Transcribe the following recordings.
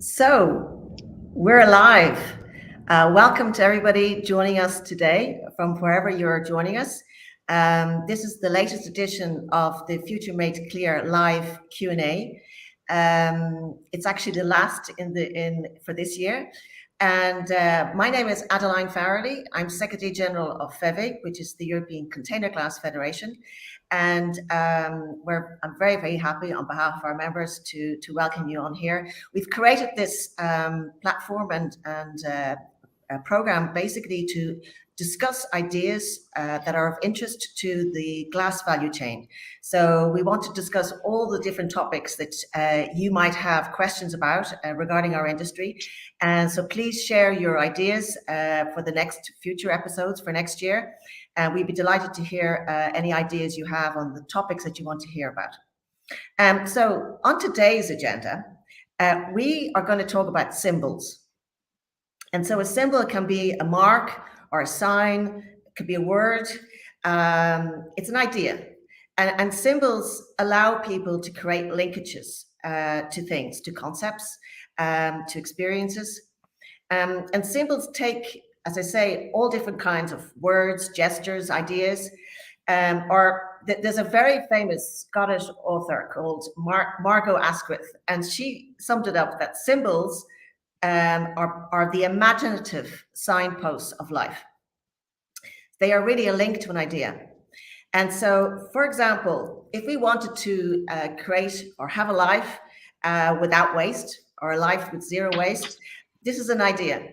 So, we're alive. Welcome to everybody joining us today from wherever you're joining us. This is the latest edition of the Future Made Clear live Q&A. It's actually the last for this year. And my name is Adeline Farrelly. I'm Secretary General of FEVE, which is the European Container Glass Federation. And I'm very, very happy on behalf of our members to welcome you on here. We've created this platform and a program basically to discuss ideas that are of interest to the glass value chain. So we want to discuss all the different topics that you might have questions about regarding our industry. And so please share your ideas for the next future episodes for next year. And we'd be delighted to hear any ideas you have on the topics that you want to hear about. So on today's agenda, we are going to talk about symbols. And so a symbol can be a mark or a sign, it could be a word. It's an idea. And symbols allow people to create linkages to things, to concepts, to experiences. And symbols take, as I say, all different kinds of words, gestures, ideas. There's a very famous Scottish author called Margot Asquith, and she summed it up that symbols are the imaginative signposts of life. They are really a link to an idea. And so, for example, if we wanted to create or have a life without waste, or a life with zero waste, this is an idea.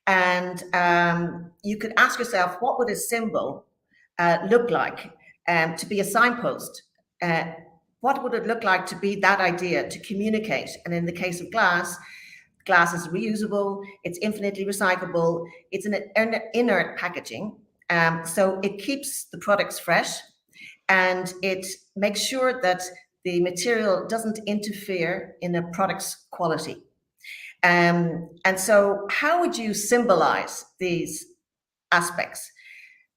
And you could ask yourself, what would a symbol look like to be a signpost? What would it look like to be that idea, to communicate? And in the case of glass is reusable, it's infinitely recyclable, it's an inert packaging. So it keeps the products fresh and it makes sure that the material doesn't interfere in a product's quality. And so how would you symbolize these aspects?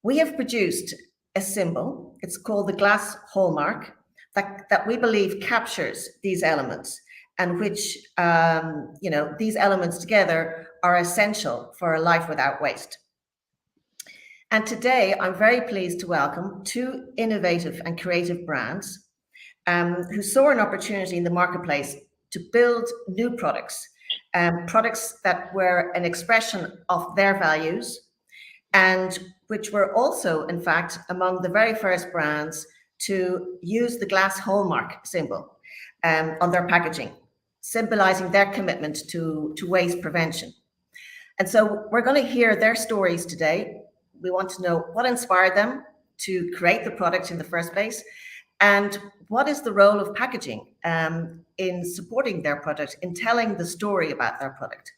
We have produced a symbol, it's called the Glass Hallmark, that we believe captures these elements and which, these elements together are essential for a life without waste. And today, I'm very pleased to welcome two innovative and creative brands who saw an opportunity in the marketplace to build new products, products that were an expression of their values and which were also, in fact, among the very first brands to use the Glass Hallmark symbol on their packaging, symbolizing their commitment to waste prevention. And so we're going to hear their stories today. We want to know what inspired them to create the product in the first place, and what is the role of packaging in supporting their product, in telling the story about their product.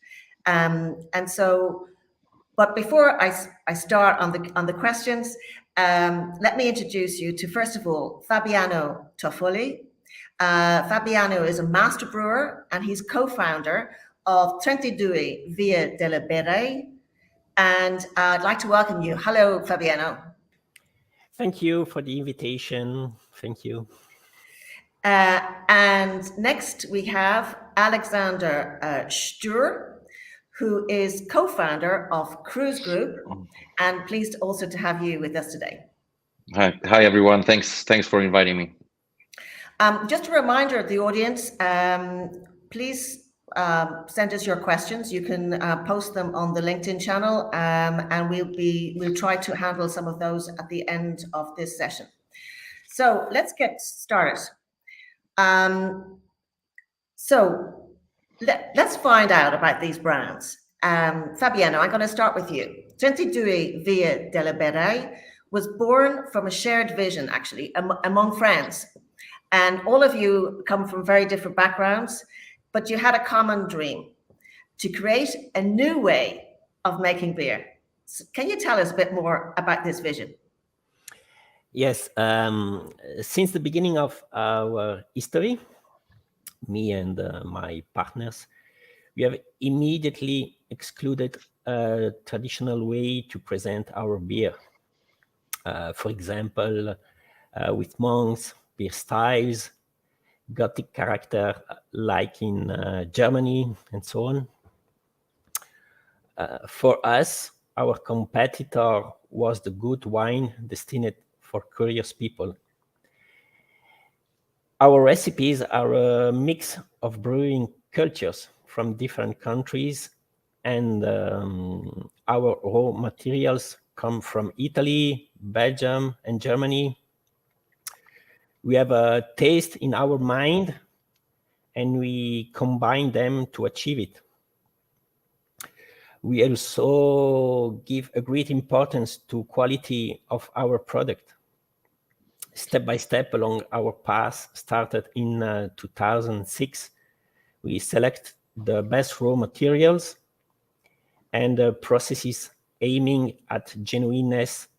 But before I start on the questions, let me introduce you to, first of all, Fabiano Toffoli. Fabiano is a master brewer and he's co-founder of 32 Via della Bere. And I'd like to welcome you. Hello, Fabiano. Thank you for the invitation. Thank you. And next we have Alexander Stur, who is co-founder of Cruise Group, and pleased also to have you with us today. Hi everyone. Thanks for inviting me. Just a reminder of the audience, please send us your questions. You can post them on the LinkedIn channel, and we'll try to handle some of those at the end of this session. So let's get started. Let's find out about these brands. Fabiano, I'm going to start with you. 32 Via della Bere was born from a shared vision, actually, among friends. And all of you come from very different backgrounds, but you had a common dream to create a new way of making beer. So can you tell us a bit more about this vision? Yes, since the beginning of our history, me and my partners, we have immediately excluded a traditional way to present our beer. For example, with monks, beer styles, Gothic character like in Germany and so on. For us, our competitor was the good wine destined for curious people. Our recipes are a mix of brewing cultures from different countries, and our raw materials come from Italy, Belgium, and Germany. We have a taste in our mind, and we combine them to achieve it. We also give a great importance to quality of our product. Step by step along our path started in 2006. We select the best raw materials and processes aiming at genuineness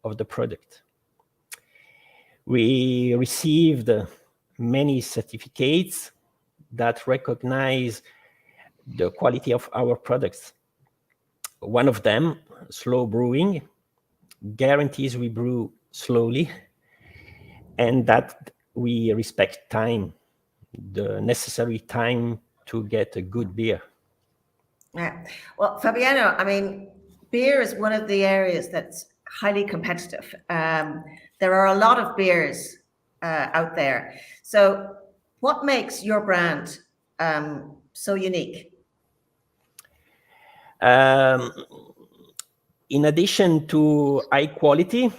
of the product. We received many certificates that recognize the quality of our products. One of them, slow brewing, guarantees we brew slowly and that we respect time, the necessary time to get a good beer. Yeah. Well, Fabiano, I mean, beer is one of the areas that's highly competitive. There are a lot of beers out there. So, what makes your brand so unique? In addition to high quality,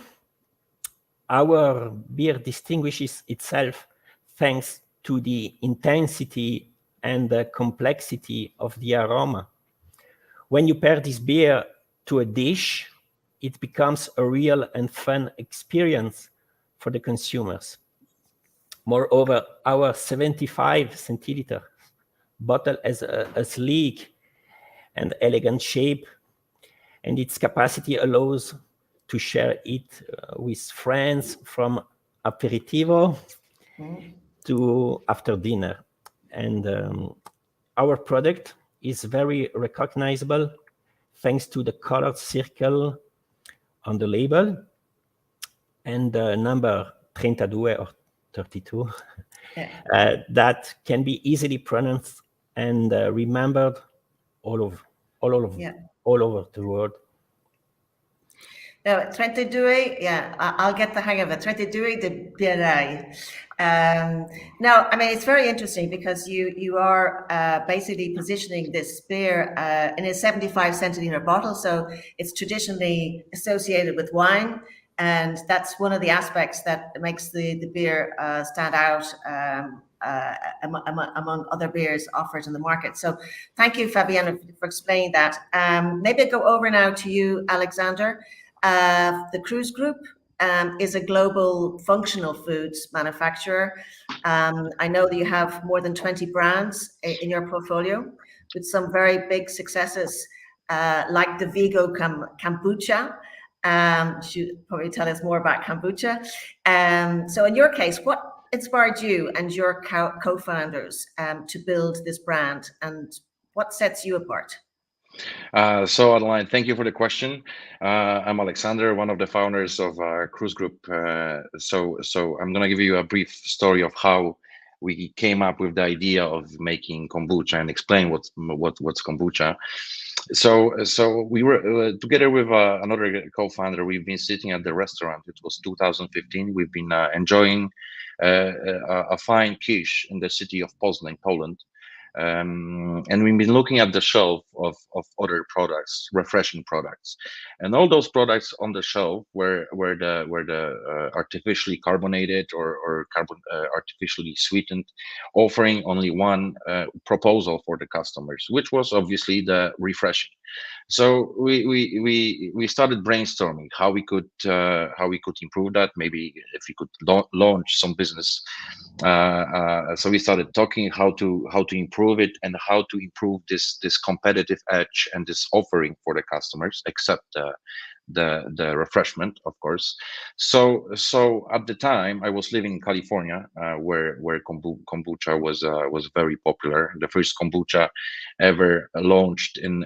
our beer distinguishes itself thanks to the intensity and the complexity of the aroma. When you pair this beer to a dish, it becomes a real and fun experience for the consumers. Moreover, our 75 centiliter bottle has a sleek and elegant shape, and its capacity allows to share it with friends from aperitivo to after dinner. And our product is very recognizable thanks to the colored circle on the label and the number 32 or 32 that can be easily pronounced and remembered all over the world. No, 32, yeah, I'll get the hang of it. 32 de Birai. No, I mean, it's very interesting because you are basically positioning this beer in a 75 centiliter bottle. So it's traditionally associated with wine. And that's one of the aspects that makes the beer stand out among other beers offered in the market. So thank you, Fabiano, for explaining that. Maybe I'll go over now to you, Alexander. The Cruise Group is a global functional foods manufacturer. I know that you have more than 20 brands in your portfolio with some very big successes like the Vigo kombucha. Should probably tell us more about kombucha. So in your case, what inspired you and your co-founders to build this brand, and what sets you apart? So Adeline, thank you for the question. I'm Alexander, one of the founders of Cruise Group. So I'm gonna give you a brief story of how we came up with the idea of making kombucha and explain what's kombucha. So we were together with another co-founder. We've been sitting at the restaurant. It was 2015. We've been enjoying a fine quiche in the city of Poznań, Poland. And we've been looking at the shelf of other products, refreshing products, and all those products on the shelf were the artificially carbonated or artificially sweetened, offering only one proposal for the customers, which was obviously the refreshing. So we started brainstorming how we could improve that. Maybe if we could launch some business. So we started talking how to improve it and how to improve this competitive edge and this offering for the customers, except the refreshment, of course. So at the time I was living in California, where kombucha was very popular. The first kombucha ever launched in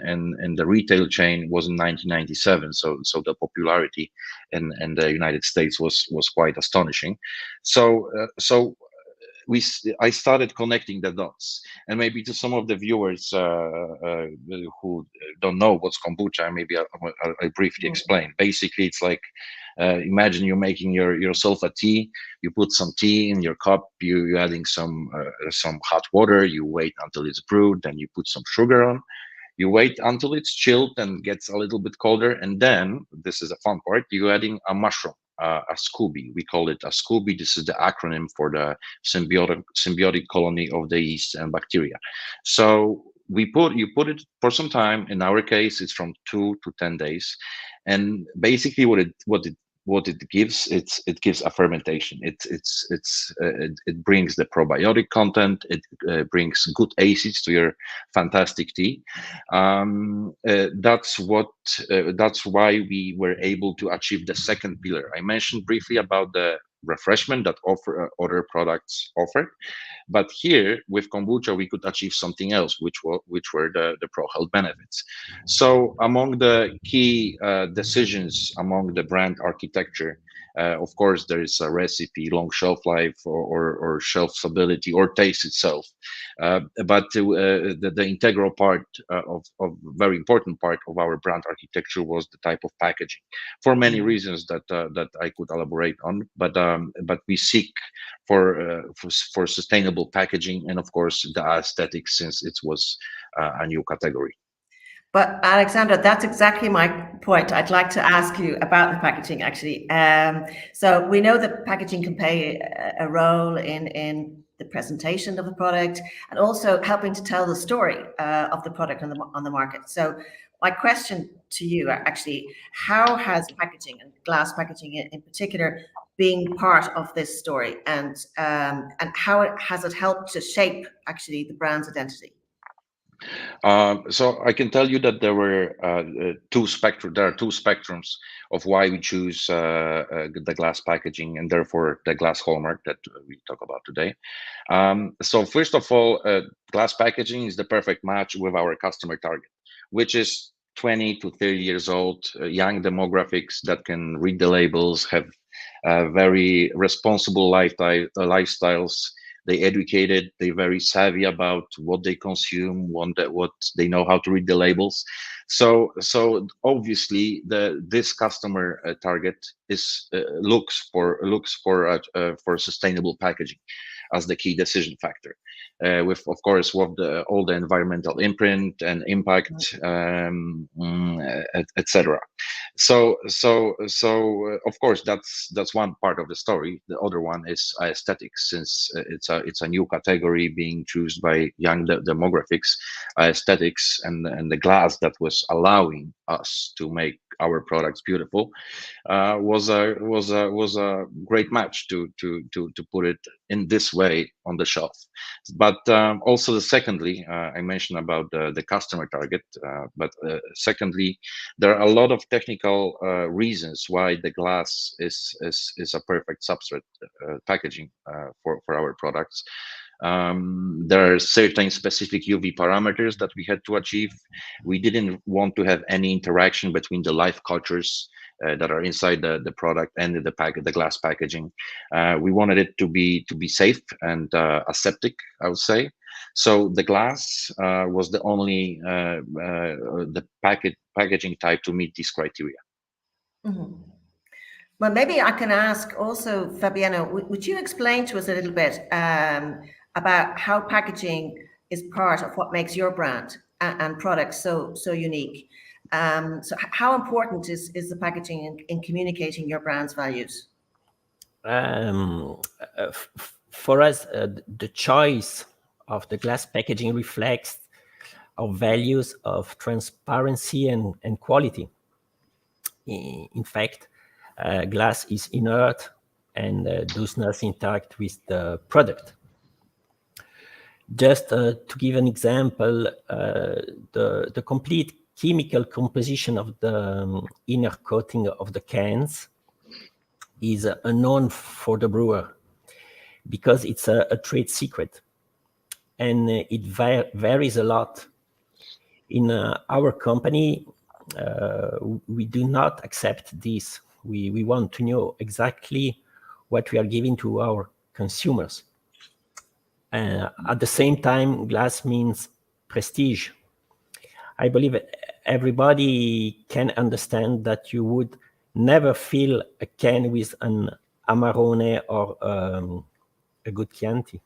the retail chain was in 1997. So the popularity in the United States was quite astonishing. So I started connecting the dots. And maybe to some of the viewers who don't know what's kombucha, maybe I briefly explain. Basically, it's like imagine you're making yourself a tea. You put some tea in your cup. You're adding some hot water. You wait until it's brewed. Then you put some sugar on. You wait until it's chilled and gets a little bit colder, and then this is the fun part. You're adding a mushroom, a SCOBY. We call it a SCOBY. This is the acronym for the symbiotic colony of the yeast and bacteria. So you put it for some time. In our case, it's from 2 to 10 days, and basically what it gives, it gives a fermentation. It brings the probiotic content. It brings good acids to your fantastic tea. That's why we were able to achieve the second pillar. I mentioned briefly about the refreshment that other products offer. But here with kombucha, we could achieve something else, which were the pro health benefits. So among the key decisions among the brand architecture, of course, there is a recipe, long shelf life, or shelf stability, or taste itself. But the integral part of very important part of our brand architecture was the type of packaging, for many reasons that I could elaborate on. But we seek for sustainable packaging, and of course the aesthetics, since it was a new category. But Alexander, that's exactly my point. I'd like to ask you about the packaging, actually. So we know that packaging can play a role in the presentation of the product and also helping to tell the story of the product on the market. So my question to you, actually, how has packaging, and glass packaging in particular, being part of this story, and how has it helped to shape actually the brand's identity? So I can tell you that there were two spectrum. There are two spectrums of why we choose the glass packaging, and therefore the Glass Hallmark that we talk about today. So first of all, glass packaging is the perfect match with our customer target, which is 20 to 30 years old, young demographics that can read the labels, have very responsible lifestyles. They educated, they very savvy about what they consume, what they know how to read the labels. So obviously this customer target is looks for sustainable packaging as the key decision factor, with of course all the environmental imprint and impact, etc. So of course that's one part of the story. The other one is aesthetics, since it's a new category being chosen by young demographics. Aesthetics and the glass that was allowing us to make our products beautiful was a great match to put it in this way on the shelf. But also secondly, I mentioned about the customer target, but secondly, there are a lot of technical reasons why the glass is a perfect substrate packaging for our products. There are certain specific UV parameters that we had to achieve. We didn't want to have any interaction between the life cultures that are inside the product and the glass packaging. We wanted it to be safe and aseptic, I would say. So the glass was the only the packaging type to meet these criteria. Mm-hmm. Well, maybe I can ask also, Fabiano, would you explain to us a little bit about how packaging is part of what makes your brand and products so unique? So how important is the packaging in communicating your brand's values? For us, the choice of the glass packaging reflects our values of transparency and quality. In fact, glass is inert and does not interact with the product. Just to give an example, the complete chemical composition of the inner coating of the cans is unknown for the brewer because it's a trade secret, and it varies a lot. In our company, we do not accept this. We want to know exactly what we are giving to our consumers. At the same time, glass means prestige. I believe everybody can understand that you would never fill a can with an Amarone or a good Chianti.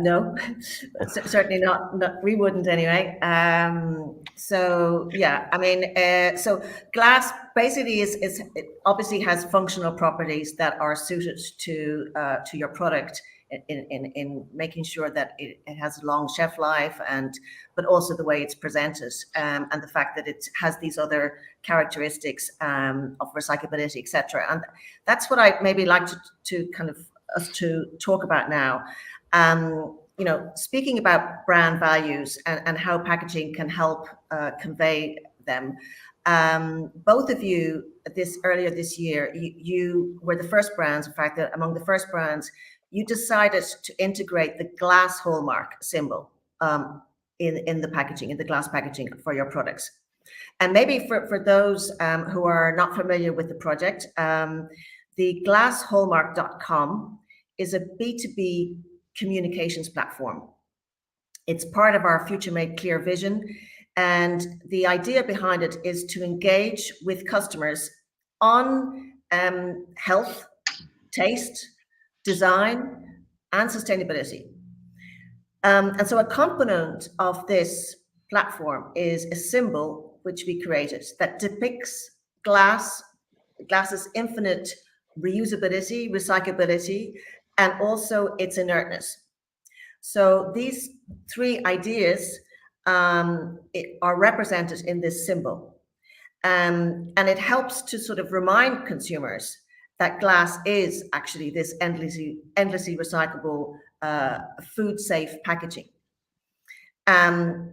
No, certainly not. We wouldn't anyway. So yeah, I mean, so glass basically is it obviously has functional properties that are suited to your product in making sure that it has a long shelf life, and but also the way it's presented, and the fact that it has these other characteristics of recyclability, etc. And that's what I maybe like to kind of us to talk about now. Speaking about brand values and how packaging can help convey them. Both of you, earlier this year, you were the first brands. In fact, that among the first brands, you decided to integrate the glass hallmark symbol in the packaging, in the glass packaging for your products. And maybe for those who are not familiar with the project, the glasshallmark.com is a B2B communications platform. It's part of our Future Made Clear vision. And the idea behind it is to engage with customers on health, taste, design, and sustainability. And so a component of this platform is a symbol which we created that depicts glass's infinite reusability, recyclability, and also its inertness. So these three ideas are represented in this symbol. And it helps to sort of remind consumers that glass is actually this endlessly recyclable, food-safe packaging. And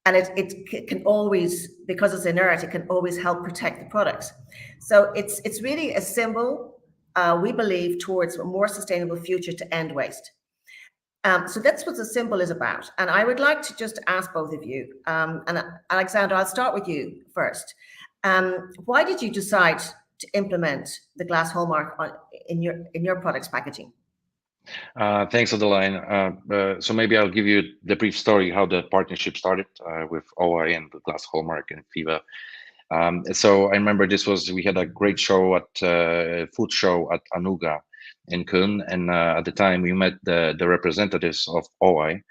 it can always, because it's inert, it can always help protect the products. So it's really a symbol, we believe, towards a more sustainable future to end waste. So that's what the symbol is about. And I would like to just ask both of you, and Alexander, I'll start with you first. Why did you decide to implement the glass hallmark in your product's packaging? Thanks, Adeline. So maybe I'll give you the brief story how the partnership started with OI and the Glass Hallmark and FIVA. So I remember we had a great show at food show at Anuga in Köln, and at the time we met the representatives of OI.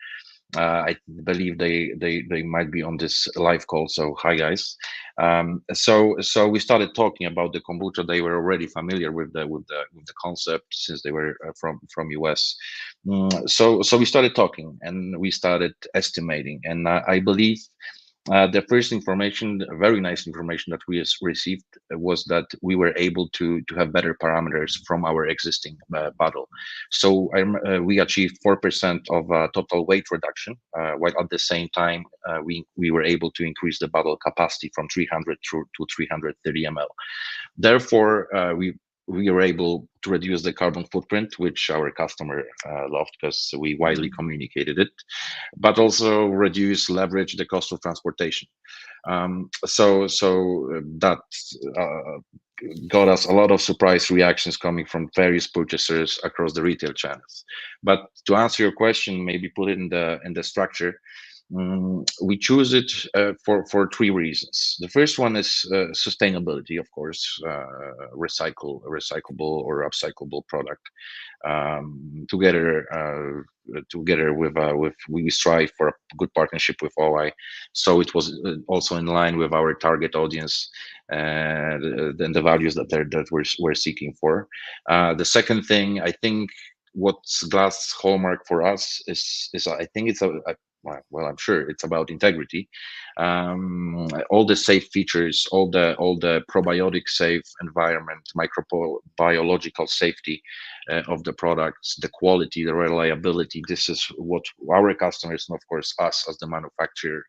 I believe they might be on this live call. So hi guys. So we started talking about the kombucha. They were already familiar with the concept since they were from US. So we started talking and we started estimating. And I believe the first information, very nice information that we received was that we were able to have better parameters from our existing bottle. So we achieved 4% of total weight reduction, while at the same time we were able to increase the bottle capacity from 300 to 330 ml. Therefore, we were able to reduce the carbon footprint, which our customer loved because we widely communicated it, but also leverage the cost of transportation. So that got us a lot of surprise reactions coming from various purchasers across the retail channels. But to answer your question, maybe put it in the structure. We choose it for three reasons. The first one is sustainability, of course, recyclable or upcyclable product. Together with we strive for a good partnership with OI, so it was also in line with our target audience and the values that we're seeking for. The second thing, I think, what's Glass Hallmark for us is I think it's well, I'm sure it's about integrity. All the safe features, all the probiotic safe environment, microbiological safety of the products, the quality, the reliability. This is what our customers, and of course us as the manufacturer,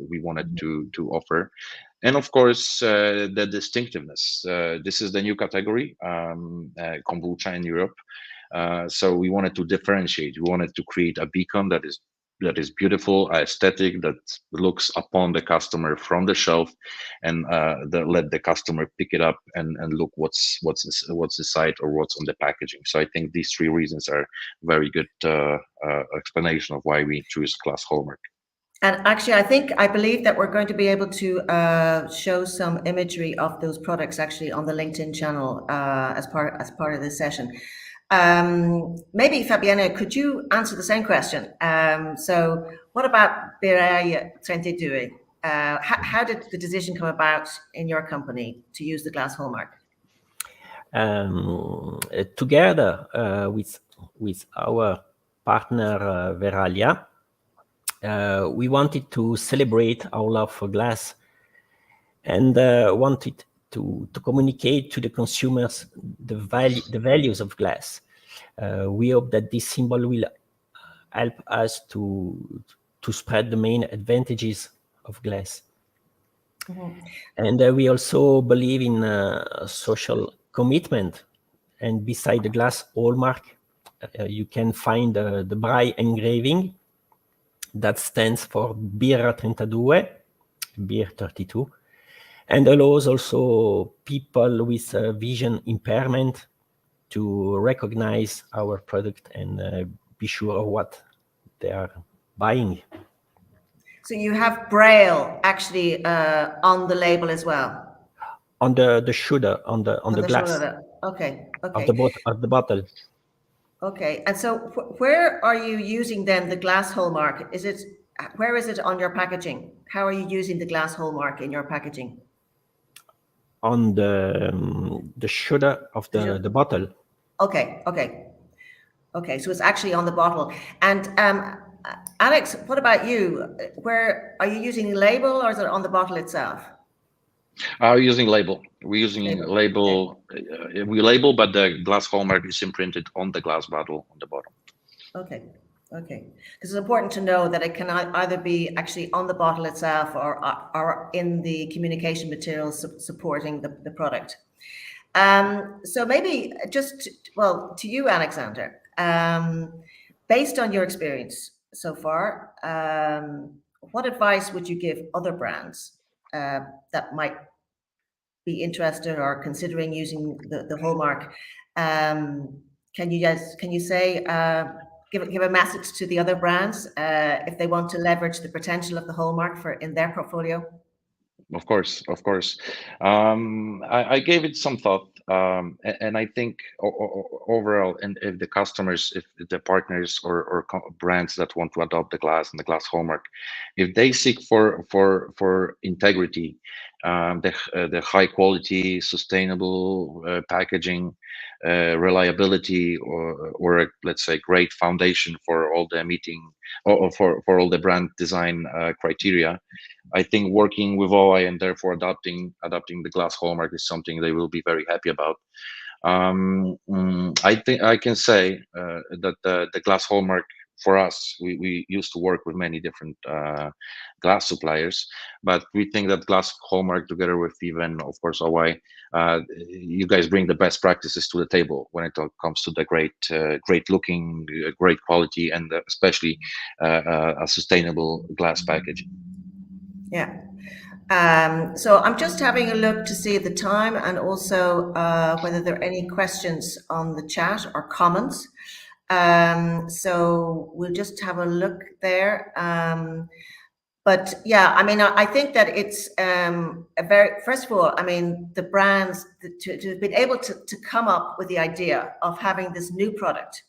we wanted to offer. And of course, the distinctiveness. This is the new category, kombucha in Europe. So we wanted to differentiate. We wanted to create a beacon that is beautiful, aesthetic, that looks upon the customer from the shelf, and let the customer pick it up and look what's inside or what's on the packaging. So I think these three reasons are very good explanation of why we choose Glass Hallmark. And actually, I believe that we're going to be able to show some imagery of those products actually on the LinkedIn channel as part of this session. Maybe Fabienne, could you answer the same question? So, what about Biraya 32? How did the decision come about in your company to use the Glass Hallmark? Together with our partner Veralia, we wanted to celebrate our love for glass, and wanted to communicate to the consumers the values of glass. We hope that this symbol will help us to spread the main advantages of glass. Mm-hmm. And we also believe in social commitment. And beside the Glass Hallmark, you can find the Braille engraving that stands for Birra 32, Beer 32, and allows also people with vision impairment to recognize our product and be sure of what they are buying. So you have Braille actually on the label as well. On the shoulder, on the glass. Shoulder. Okay. Of the bottle. Okay, and so where are you using then the Glass Hallmark? Where is it on your packaging? How are you using the Glass Hallmark in your packaging? On the shoulder of the bottle. Okay. So it's actually on the bottle. And Alex, what about you? Where are you using label, or is it on the bottle itself? Using label. We're using label. We label, but the Glass Hallmark is imprinted on the glass bottle on the bottom. Okay. Because it's important to know that it can either be actually on the bottle itself or in the communication materials supporting the product. So maybe to you, Alexander, based on your experience so far, what advice would you give other brands that might be interested or considering using the Hallmark? Can you say give a message to the other brands if they want to leverage the potential of the Hallmark in their portfolio? Of course. I gave it some thought, and I think overall, and if the customers, if the partners or brands that want to adopt the glass and the Glass Hallmark, if they seek for integrity, the high quality, sustainable packaging, reliability, or let's say great foundation for all the for all the brand design criteria, I think working with OI and therefore adopting the Glass Hallmark is something they will be very happy about. I think I can say that the Glass Hallmark, for us, we used to work with many different glass suppliers, but we think that Glass Hallmark, together with even, of course, OI, you guys bring the best practices to the table when it comes to the great looking, great quality, and especially a sustainable glass packaging. Yeah. So I'm just having a look to see the time and also whether there are any questions on the chat or comments. So we'll just have a look there. But yeah, I mean, I think that it's first of all, I mean, the brands to have been able to come up with the idea of having this new product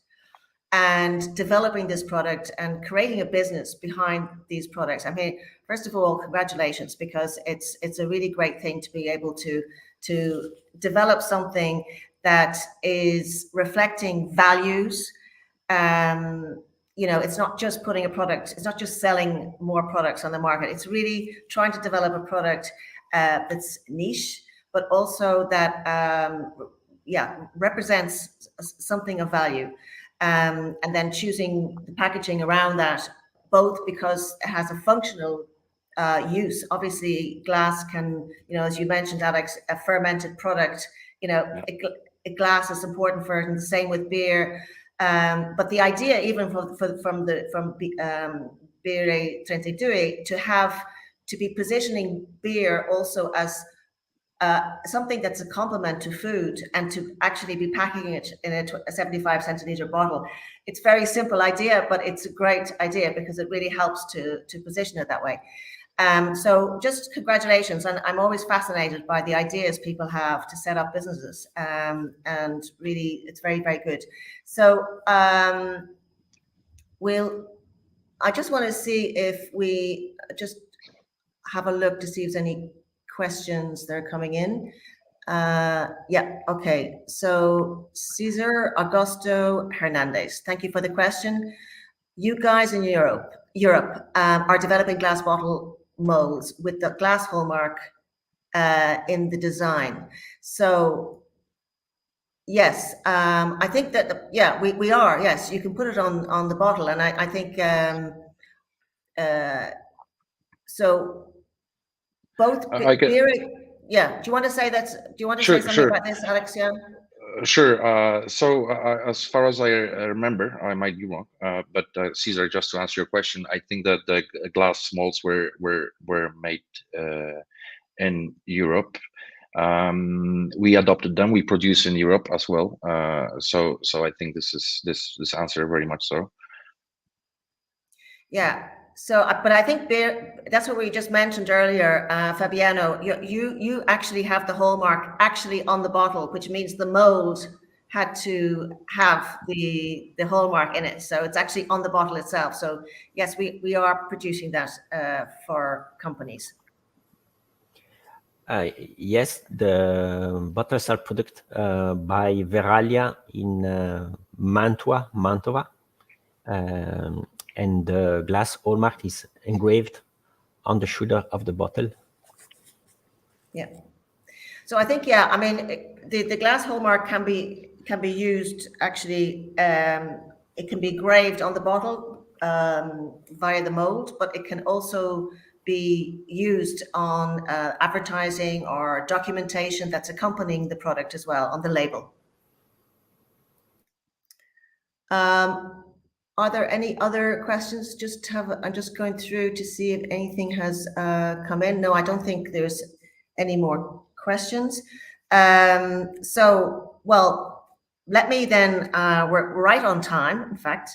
and developing this product and creating a business behind these products. I mean, first of all, congratulations, because it's a really great thing to be able to develop something that is reflecting values. It's not just putting it's not just selling more products on the market. It's really trying to develop a product that's niche, but also that represents something of value. And then choosing the packaging around that, both because it has a functional use. Obviously, glass can, as you mentioned, Alex, a fermented product, glass is important for it, and the same with beer. But the idea, even from Beer 32, to be positioning beer also as something that's a complement to food, and to actually be packing it in a 75 centiliter bottle. It's a very simple idea, but it's a great idea because it really helps to position it that way. So just congratulations. And I'm always fascinated by the ideas people have to set up businesses. And really, it's very, very good. So I just want to see if we just have a look to see if there's any questions that are coming in. Yeah, okay. So Cesar Augusto Hernandez, thank you for the question. You guys in Europe are developing glass bottle molds with the Glass Hallmark in the design. So yes, I think that yeah, we are. Yes, you can put it on the bottle, and I think so. Both beer. Yeah. Do you want to say that? Do you want to say something about this, Alex? Yeah. Sure. So as far as I remember, I might be wrong, but Cesar, just to answer your question, I think that the glass molds were made in Europe. We adopted them. We produce in Europe as well. So I think this answer very much so. Yeah. So, but I think beer, that's what we just mentioned earlier, Fabiano. You actually have the hallmark actually on the bottle, which means the mold had to have the hallmark in it. So it's actually on the bottle itself. So yes, we are producing that for companies. Yes, the bottles are produced by Veralia in Mantova. And the glass hallmark is engraved on the shoulder of the bottle. Yeah. So I think, yeah, I mean, the glass hallmark can be used actually. It can be engraved on the bottle via the mold, but it can also be used on advertising or documentation that's accompanying the product as well on the label. Are there any other questions? I'm just going through to see if anything has come in. No, I don't think there's any more questions. So, well, let me then, we're right on time, in fact.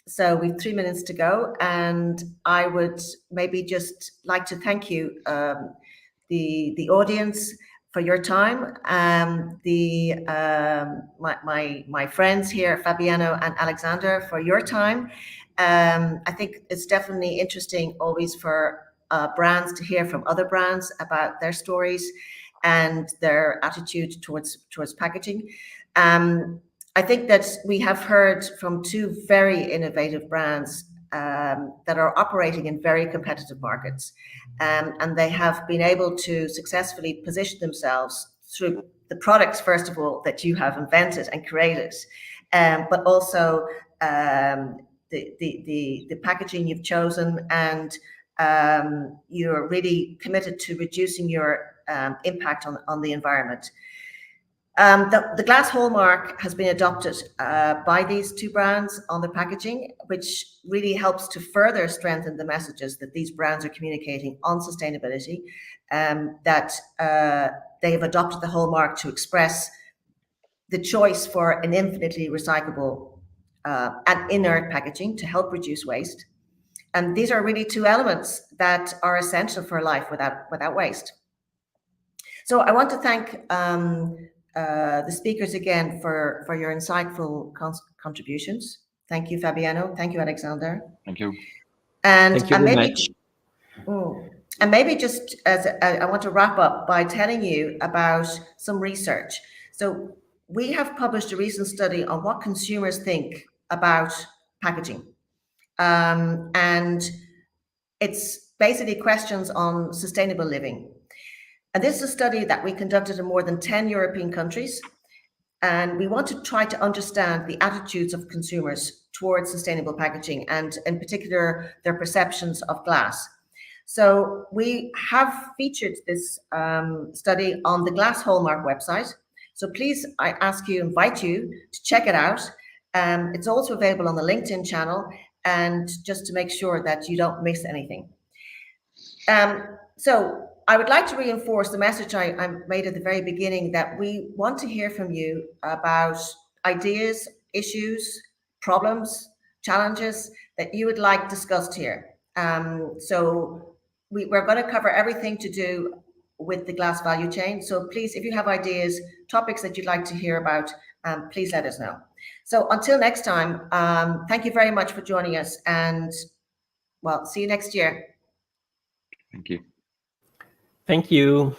So we've 3 minutes to go, and I would maybe just like to thank you, the audience, for your time. My friends here, Fabiano and Alexander, for your time. I think it's definitely interesting always for brands to hear from other brands about their stories and their attitude towards packaging. I think that we have heard from two very innovative brands that are operating in very competitive markets. And they have been able to successfully position themselves through the products, first of all, that you have invented and created, but also the packaging you've chosen, and you're really committed to reducing your impact on the environment. The Glass Hallmark has been adopted by these two brands on the packaging, which really helps to further strengthen the messages that these brands are communicating on sustainability, that they have adopted the hallmark to express the choice for an infinitely recyclable and inert packaging to help reduce waste. And these are really two elements that are essential for life without waste. So I want to thank the speakers again for your insightful contributions. Thank you, Fabiano. Thank you, Alexander. Thank you. And thank you very much. And maybe just as I want to wrap up by telling you about some research. So we have published a recent study on what consumers think about packaging. And it's basically questions on sustainable living. And this is a study that we conducted in more than 10 European countries. And we want to try to understand the attitudes of consumers towards sustainable packaging, and in particular, their perceptions of glass. So we have featured this study on the Glass Hallmark website. So please, I invite you to check it out. It's also available on the LinkedIn channel, and just to make sure that you don't miss anything. So I would like to reinforce the message I made at the very beginning, that we want to hear from you about ideas, issues, problems, challenges that you would like discussed here. So we're going to cover everything to do with the glass value chain. So please, if you have ideas, topics that you'd like to hear about, please let us know. So until next time, thank you very much for joining us, and well, see you next year. Thank you. Thank you.